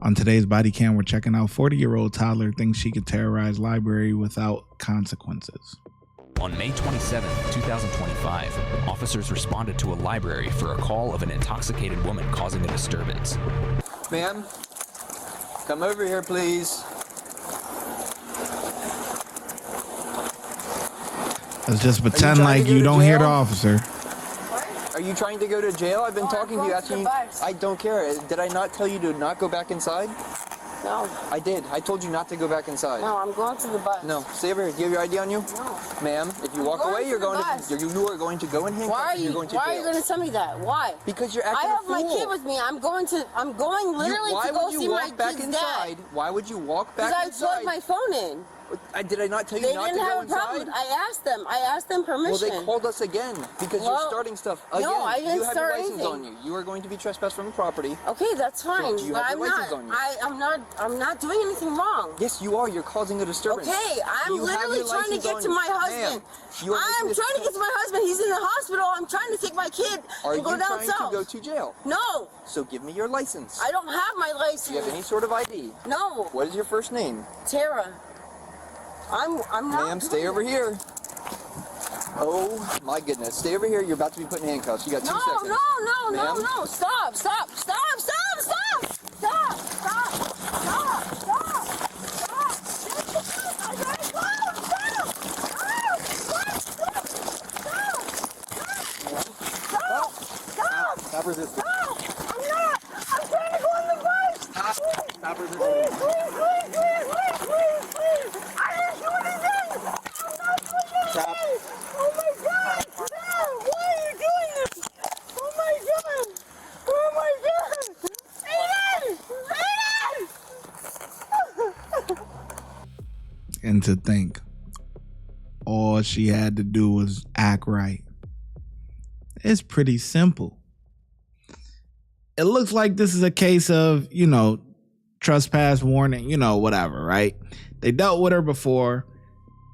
On today's body cam, we're checking out 40-year-old toddler thinks she could terrorize library without consequences. On May 27, 2025, officers responded to a library for a call of an intoxicated woman causing a disturbance. Ma'am, come over here, please. Let's just pretend like you don't hear the officer. Are you trying to go to jail? I've been talking to you, asking you. I don't care. Did I not tell you to not go back inside? No. I did. I told you not to go back inside. No, I'm going to the bus. No, stay over here. Do you have your ID on you? No. Ma'am, if you walk away, you are going to go in handcuffs. Why are you're going to Why jail. are you going to tell me that? Why? Because you're acting I have a fool. my kid with me. I'm going literally to go see my kid's dad. Why would you walk back inside? Because I plugged my phone in. Did I not tell you not to go inside? They didn't have a problem. I asked them permission. Well, they called us again because you're starting stuff again. No, I didn't you have start your license anything. on you. You are going to be trespassed from the property. Okay, that's fine. So, do you but have your license on you? I'm not doing anything wrong. Yes, you are. You're causing a disturbance. Okay, I'm literally trying to get to my husband. I'm trying to get to my husband. He's in the hospital. I'm trying to take my kid and go down south. Are you trying to go to jail? No. So give me your license. I don't have my license. Do you have any sort of ID? No. What is your first name? Tara. I'm not. Ma'am, stay over here. Oh my goodness. Stay over here. You're about to be put in handcuffs. You got 2 seconds. No. Stop. Stop resisting. No, I'm not. I'm trying to go on the bus. Stop resisting. Please. I didn't do anything. I'm not doing anything. Stop. Oh my God. No. Why are you doing this? Oh my God. Aiden. And to think, all she had to do was act right. It's pretty simple. It looks like this is a case of, trespass warning, whatever, right? They dealt with her before.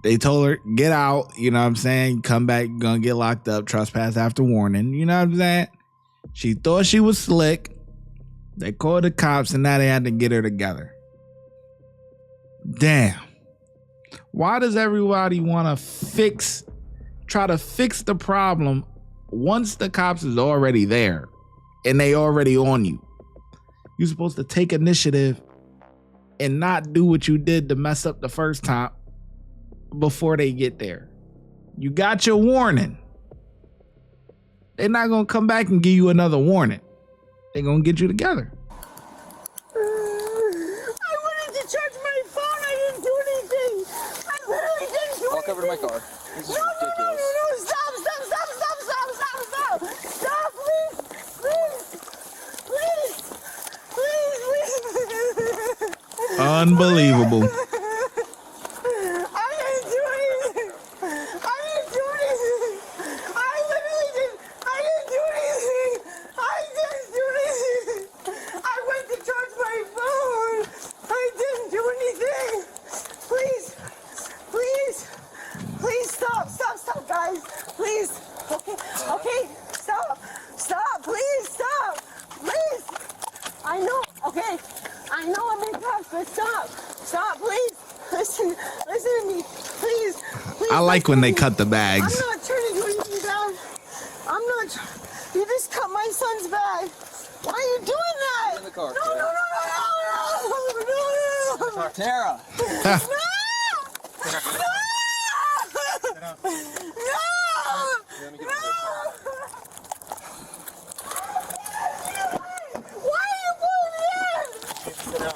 They told her, get out, you know what I'm saying? Come back, you're gonna get locked up, trespass after warning, you know what I'm saying? She thought she was slick. They called the cops and now they had to get her together. Damn. Why does everybody want to try to fix the problem once the cops is already there and they already on you? You're supposed to take initiative and not do what you did to mess up the first time before they get there. You got your warning. They're not going to come back and give you another warning. They're going to get you together. I wanted to charge my phone. I didn't do anything. I literally didn't do Walk over to my car. This is ridiculous. No. Stop, please. Unbelievable. I didn't do anything. I literally didn't. I didn't do anything. I went to charge my phone. I didn't do anything. Please stop, guys. Please. Okay. Stop. Please. I know. Okay. I know I'm in cuffs, but stop, please. Listen to me, please. I like when they cut the bags. I'm not trying to do anything bad. You just cut my son's bag. Why are you doing that? Get in the car. No. Tara. Why are you doing this? No!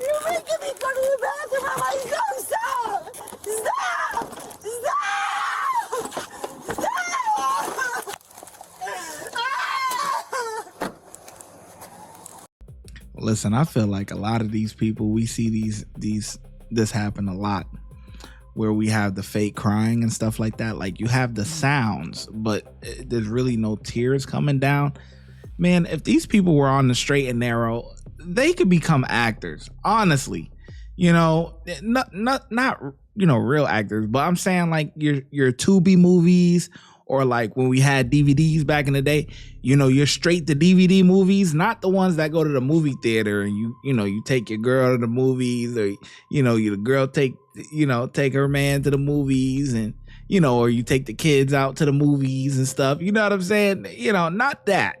You're making me go to the bathroom on my son. Stop! Listen, I feel like a lot of these people, we see this happen a lot, where we have the fake crying and stuff like that. Like, you have the sounds, but there's really no tears coming down. Man, if these people were on the straight and narrow, they could become actors, honestly. Not real actors, but I'm saying like your Tubi movies or like when we had DVDs back in the day, you know, you're straight to DVD movies, not the ones that go to the movie theater and you take your girl to the movies, or the girl take her man to the movies, and or you take the kids out to the movies and stuff. You know what I'm saying? Not that.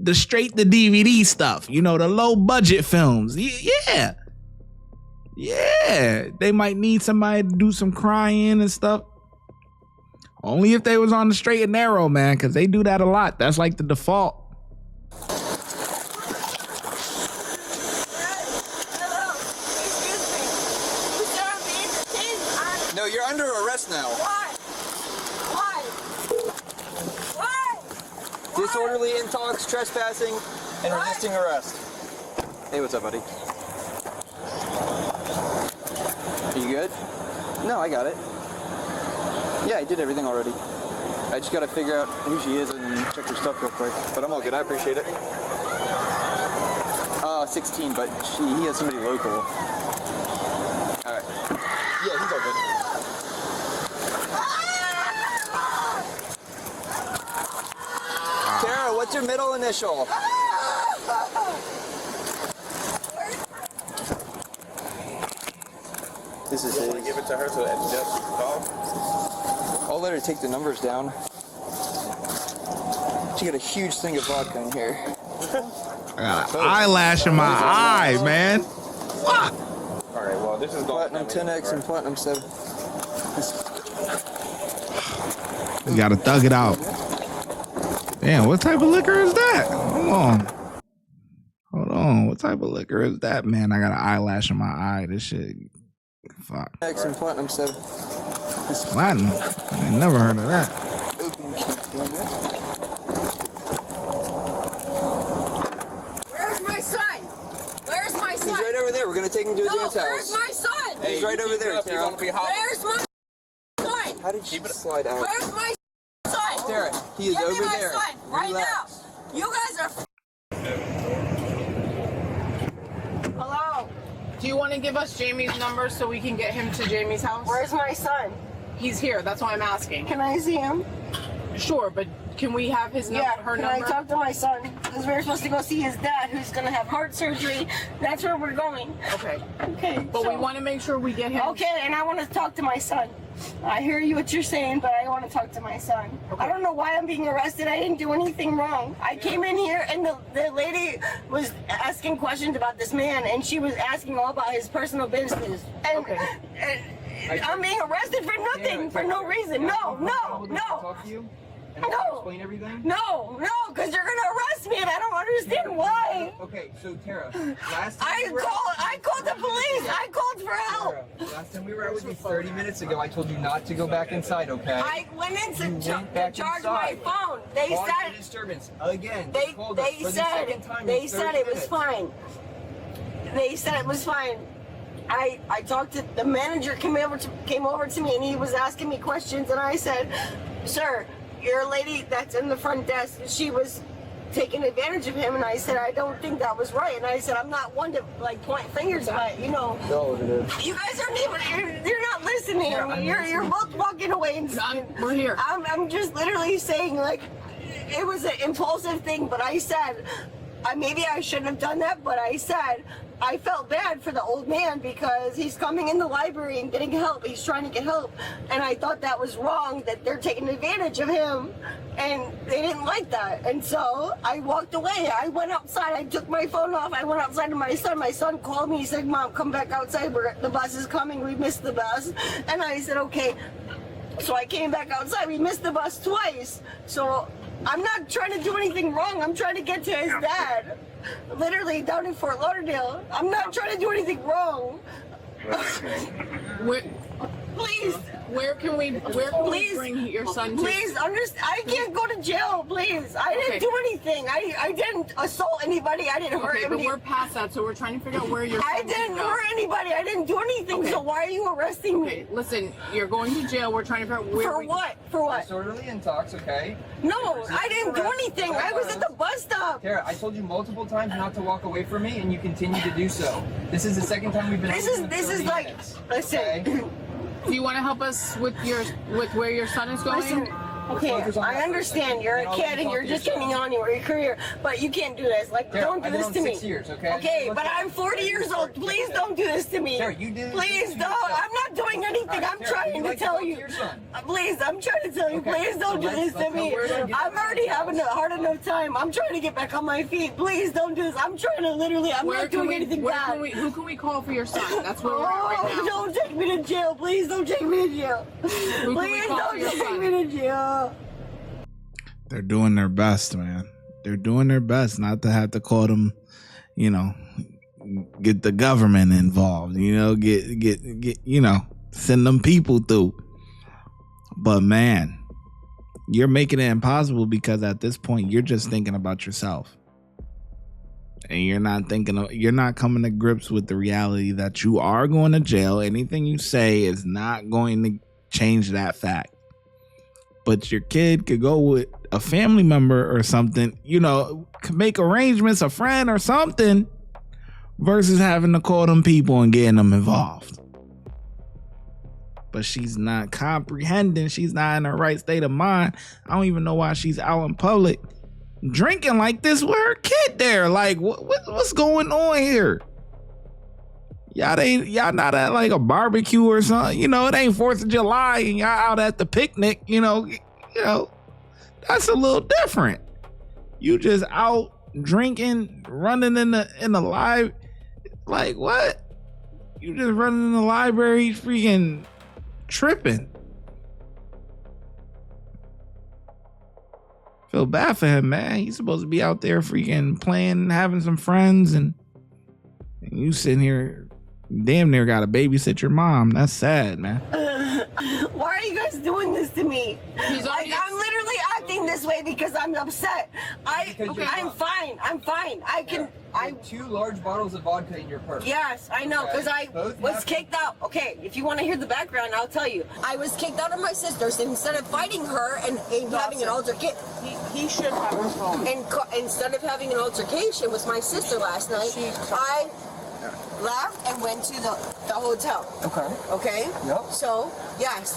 The straight to DVD stuff, the low budget films. Yeah. They might need somebody to do some crying and stuff. Only if they was on the straight and narrow, man, because they do that a lot. That's like the default. No, you're under arrest now. Why? Disorderly intox, trespassing, and resisting arrest. Hey, what's up, buddy? Are you good? No, I got it. Yeah, I did everything already. I just gotta figure out who she is and check her stuff real quick. But I'm all good, I appreciate it. 16, but he has somebody local. Alright. Yeah, he's all good. Tara, what's your middle initial? This is his. Give it to her so that just call. I'll let her take the numbers down. She got a huge thing of vodka in here. I got an eyelash in my eye, man. Fuck. All right, well, this is Platinum 10X and Platinum 7. You gotta thug it out. Damn, what type of liquor is that? Hold on. What type of liquor is that, man? I got an eyelash in my eye. This shit. Fuck. X and Platinum 7. Platinum? I ain't never heard of that. Where's my son? Where's my son? He's right over there. We're gonna take him to his aunt's Where's house. my son? He's right over there, Tara. Where's my son? How did she slide out? Where's my son? Tara, he is Give me over my there. son right Relax. now. You guys are. Hello. Do you want to give us Jamie's number so we can get him to Jamie's house? Where's my son? He's here. That's why I'm asking. Can I see him? Sure, but can we have his number? Yeah. Her Can number? I talk to my son? Because we're supposed to go see his dad, who's gonna have heart surgery. That's where we're going. Okay. Okay. But we want to make sure we get him. Okay, and I want to talk to my son. I hear you what you're saying, but I want to talk to my son. Okay. I don't know why I'm being arrested. I didn't do anything wrong. I came in here and the lady was asking questions about this man, and she was asking all about his personal business. And, Okay. and I'm being arrested for nothing, for no reason. No. Talk to you? And No. explain everything? No, because you're gonna arrest me, and I don't understand why. Okay, so Tara, last time I called the police. I called for help. Tara, last time we were out with you 30 minutes ago, I told you not to go back inside, okay? I went in to went back charge my inside. phone. They Caused said a disturbance again. they called us for the said second time in they 30 said it was minutes. fine. They said it was fine. I talked to the manager, came over to me, and he was asking me questions, and I said, "Sir, your lady that's in the front desk, she was taking advantage of him," and I said, "I don't think that was right," and I said, "I'm not one to like point fingers, but you know, No, it is. you guys aren't even you're not listening. You're both walking away and We're here. I'm just literally saying, like, it was an impulsive thing, but I said, maybe I shouldn't have done that, but I said, I felt bad for the old man because he's coming in the library and getting help. He's trying to get help. And I thought that was wrong, that they're taking advantage of him. And they didn't like that. And so I walked away. I went outside. I took my phone off. I went outside to my son. My son called me. He said, "Mom, come back outside. The bus is coming. We missed the bus." And I said, "Okay." So I came back outside. We missed the bus twice. So I'm not trying to do anything wrong. I'm trying to get to his dad. Literally down in Fort Lauderdale. I'm not trying to do anything wrong. Please. Where can we bring your son to? Please understand. I can't go to jail. Please. I didn't do anything. I didn't assault anybody. I didn't hurt Okay, but anybody. we're past that, so we're trying to figure out where you're. I didn't hurt anybody. I didn't do anything. Okay. So why are you arresting me? Okay, listen, you're going to jail. We're trying to figure out where. For what? For what? Disorderly intox, okay? No, I didn't do anything. I was at the bus stop. Tara, I told you multiple times not to walk away from me, and you continue to do so. This is the second time we've been. This is like, listen. Okay? Do you want to help us with where your son is going? Listen, okay, I understand you're a kid and you're just getting on your career, but you can't do this. Like, don't do this to me. 6 years, okay? Okay, but I'm 40 years old. Please don't do this to me. Sarah, you did. Please don't. I'm not doing anything. I'm trying to tell you. Please, I'm trying to tell you. Please don't do this to me. I'm already having a hard enough time. I'm trying to get back on my feet. Please don't do this. I'm trying to literally. I'm not doing anything bad. Who can we call for your son? That's where we're at right now. Don't take me to jail. Please don't take me to jail. Please don't take me to jail. They're doing their best, man. They're doing their best not to have to call them, get the government involved, get send them people through. But man, you're making it impossible because at this point you're just thinking about yourself. And you're not coming to grips with the reality that you are going to jail. Anything you say is not going to change that fact. But your kid could go with a family member or something, could make arrangements, a friend or something, versus having to call them people and getting them involved. But she's not comprehending. She's not in her right state of mind. I don't even know why she's out in public drinking like this with her kid there. Like, what's going on here? Y'all not at like a barbecue or something. It ain't 4th of July and y'all out at the picnic. That's a little different. You just out drinking, running in the live. Like what? You just running in the library, freaking tripping. Feel bad for him, man. He's supposed to be out there freaking playing, having some friends, and you sitting here damn near got to babysit your mom. That's sad, man. Why are you guys doing this to me? He's Like, I'm literally acting this way because I'm upset. I'm fine. I'm fine. I have 2 large bottles of vodka in your purse. Yes, I know, because I was kicked out. Okay, if you want to hear the background, I'll tell you. I was kicked out of my sister's, and instead of fighting her and having an altercation, He should have her phone. and instead of having an altercation with my sister last night, I left and went to the hotel. Okay. Okay. Yep. So yes,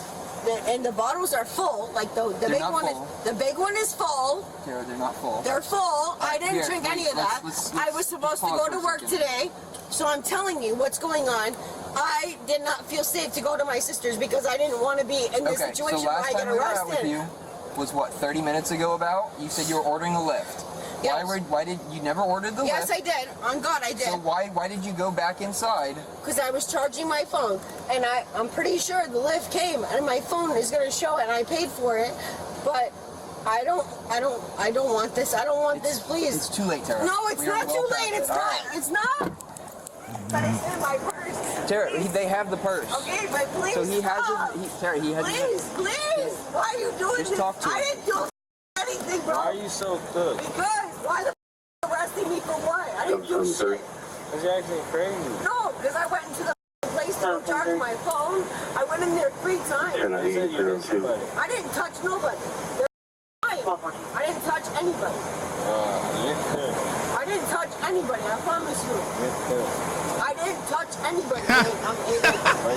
and the bottles are full. Like the big not one full. is the big one is full. Tara, they're not full. They're full. I didn't Here, drink any of let's- that. let's- I was supposed to pause go for to a work second. today, so I'm telling you what's going on. I did not feel safe to go to my sister's because I didn't want to be in this Okay, situation so where I last get time we were out with arrested. you was what, 30 minutes ago about? You said you were ordering a lift. Yes. Why did you never ordered the Yes, lift? I did. On God, I did. So why did you go back inside? Because I was charging my phone, and I'm pretty sure the lift came, and my phone is gonna show it, and I paid for it, but I don't want this. I don't want this, please. It's too late, Tara. No, it's We are not well too past late. it. It's All not. right. It's not. But it's in my purse. Tara, Please. they have the purse. Okay, but please. So he has stop. Tara, he has Please. Why are you doing Just this? talk to I him. didn't do anything, bro. Why are you so good? Because why the arresting me for what? I didn't do shit. It's actually crazy. No, because I went into the place to charge my phone. I went in there 3 times. You said you hit somebody. I didn't touch nobody. They're lying. I didn't touch anybody. You could. I didn't touch anybody. I promise you. You could. I didn't touch anybody.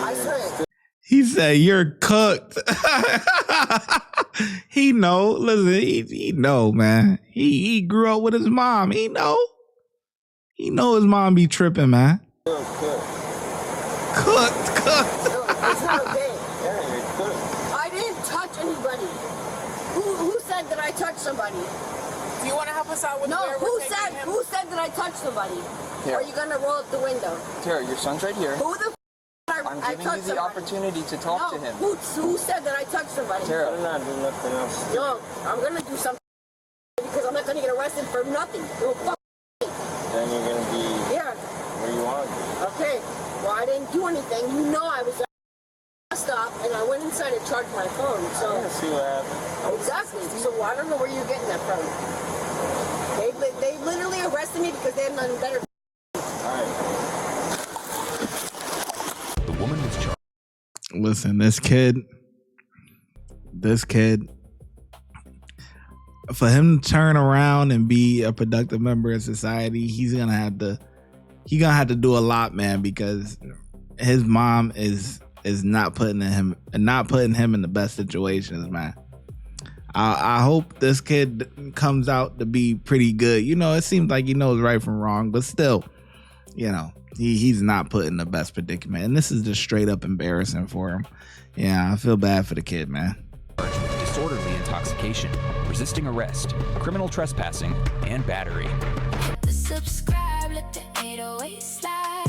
I swear. He said, "You're cooked." He know. Listen, he know, man. He grew up with his mom. He know. He know his mom be tripping, man. You're cooked. Cooked. No, it's not okay. Yeah, you're cooked. I didn't touch anybody. Who said that I touched somebody? Do you want to help us out with No, where we're taking him? who said that I touched somebody? Yeah. Are you gonna roll up the window? Tara, your son's right here. Who the I'm I giving you touched the somebody? opportunity to talk No, to him. who said that I touched somebody? Tara. I'm not doing nothing else. No, I'm gonna do something because I'm not gonna get arrested for nothing. No, fuck. Then you're gonna be Yeah. where you want to be. Okay. Well, I didn't do anything. You know I was at a stop and I went inside and charged my phone. I'm So gonna see what happens. exactly. So I don't know where you're getting that from. They literally arrested me because they have nothing better. Alright. The woman was charged. Listen, this kid, for him to turn around and be a productive member of society, he's gonna have to do a lot, man, because his mom is is not putting him in the best situations, man. I hope this kid comes out to be pretty good. You know, it seems like he knows right from wrong, but still, you know, he's not put in the best predicament. And this is just straight up embarrassing for him. Yeah, I feel bad for the kid, man. Disorderly intoxication, resisting arrest, criminal trespassing, and battery. Subscribe, let the 808 slide.